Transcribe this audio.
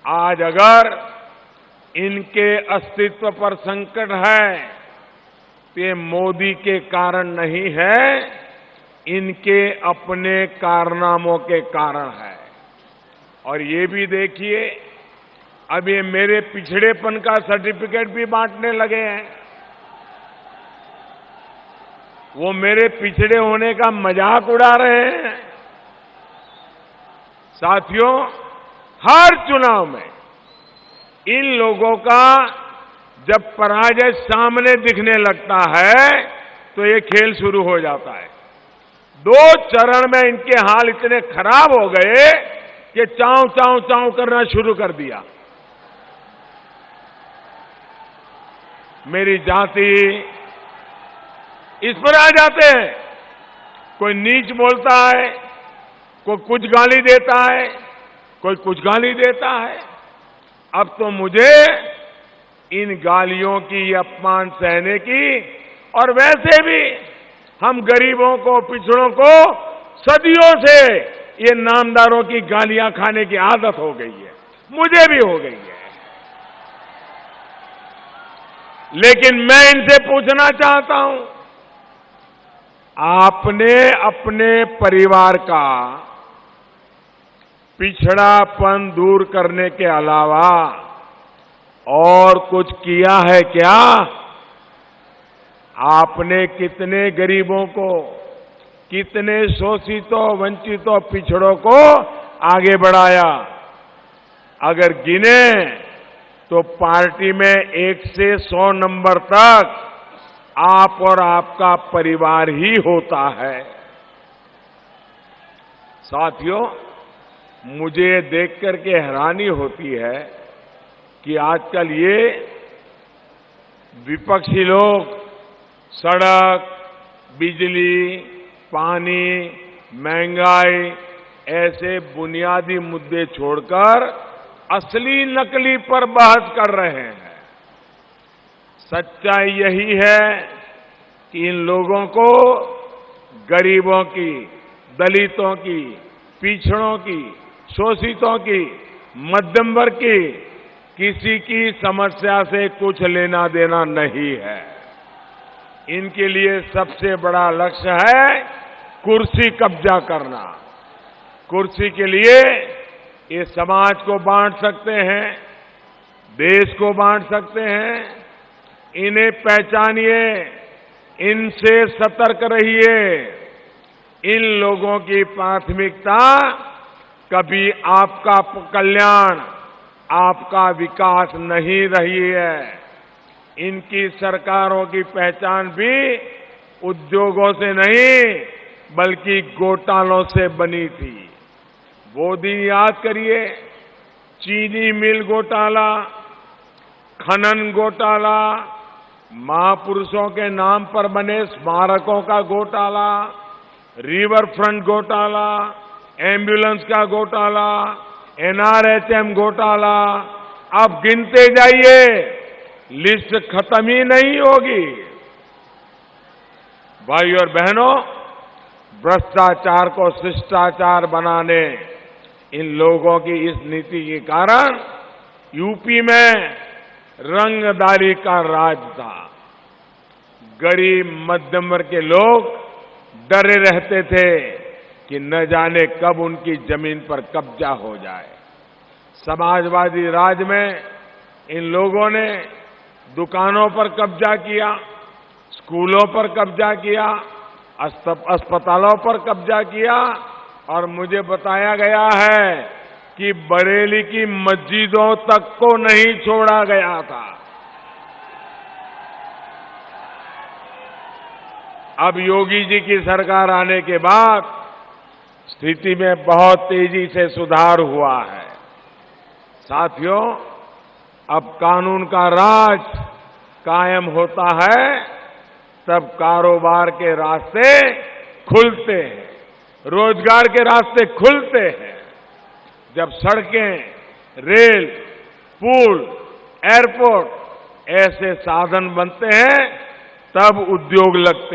आज अगर इनके अस्तित्व पर संकट है तो ये मोदी के कारण नहीं है, इनके अपने कारनामों के कारण है। और ये भी देखिए, अब ये मेरे पिछड़ेपन का सर्टिफिकेट भी बांटने लगे हैं। वो मेरे पिछड़े होने का मजाक उड़ा रहे हैं। साथियों, हर चुनाव में इन लोगों का जब पराजय सामने दिखने लगता है तो ये खेल शुरू हो जाता है। 2 चरण में इनके हाल इतने खराब हो गए कि चाव चाव चाव करना शुरू कर दिया। मेरी जाति, इस पर आ जाते हैं। कोई नीच बोलता है, कोई कुछ गाली देता है, कोई कुछ गाली देता है। अब तो मुझे इन गालियों की, अपमान सहने की, और वैसे भी हम गरीबों को, पिछड़ों को सदियों से ये नामदारों की गालियां खाने की आदत हो गई है। मुझे भी हो गई है। लेकिन मैं इनसे पूछना चाहता हूं, आपने अपने परिवार का पिछड़ापन दूर करने के अलावा और कुछ किया है क्या? आपने कितने गरीबों को, कितने शोषितों, वंचितों, पिछड़ों को आगे बढ़ाया? अगर गिने तो पार्टी में 1 से 100 नंबर तक आप और आपका परिवार ही होता है। साथियों, मुझे देख करके हैरानी होती है कि आजकल ये विपक्षी लोग सड़क, बिजली, पानी, महंगाई ऐसे बुनियादी मुद्दे छोड़कर असली नकली पर बहस कर रहे हैं। सच्चाई यही है कि इन लोगों को गरीबों की, दलितों की, पिछड़ों की, शोषितों की, मध्यम वर्ग की किसी की समस्या से कुछ लेना देना नहीं है। इनके लिए सबसे बड़ा लक्ष्य है कुर्सी कब्जा करना। कुर्सी के लिए ये समाज को बांट सकते हैं, देश को बांट सकते हैं। इन्हें पहचानिए, इनसे सतर्क रहिए। इन लोगों की प्राथमिकता कभी आपका कल्याण, आपका विकास नहीं रही है। इनकी सरकारों की पहचान भी उद्योगों से नहीं बल्कि घोटालों से बनी थी। वो दिन याद करिए, चीनी मिल घोटाला, खनन घोटाला, महापुरुषों के नाम पर बने स्मारकों का घोटाला, रिवर फ्रंट घोटाला, एम्बुलेंस का घोटाला, एनआरएचएम घोटाला। अब गिनते जाइए, लिस्ट खत्म ही नहीं होगी। भाई और बहनों, भ्रष्टाचार को शिष्टाचार बनाने इन लोगों की इस नीति के कारण यूपी में रंगदारी का राज था। गरीब मध्यम वर्ग के लोग डरे रहते थे कि न जाने कब उनकी जमीन पर कब्जा हो जाए। समाजवादी राज में इन लोगों ने दुकानों पर कब्जा किया, स्कूलों पर कब्जा किया, अस्पतालों पर कब्जा किया, और मुझे बताया गया है कि बरेली की मस्जिदों तक को नहीं छोड़ा गया था। अब योगी जी की सरकार आने के बाद स्थिति में बहुत तेजी से सुधार हुआ है। साथियों, अब कानून का राज कायम होता है तब कारोबार के रास्ते खुलते हैं, रोजगार के रास्ते खुलते हैं। जब सड़कें, रेल, पुल, एयरपोर्ट ऐसे साधन बनते हैं तब उद्योग लगते हैं।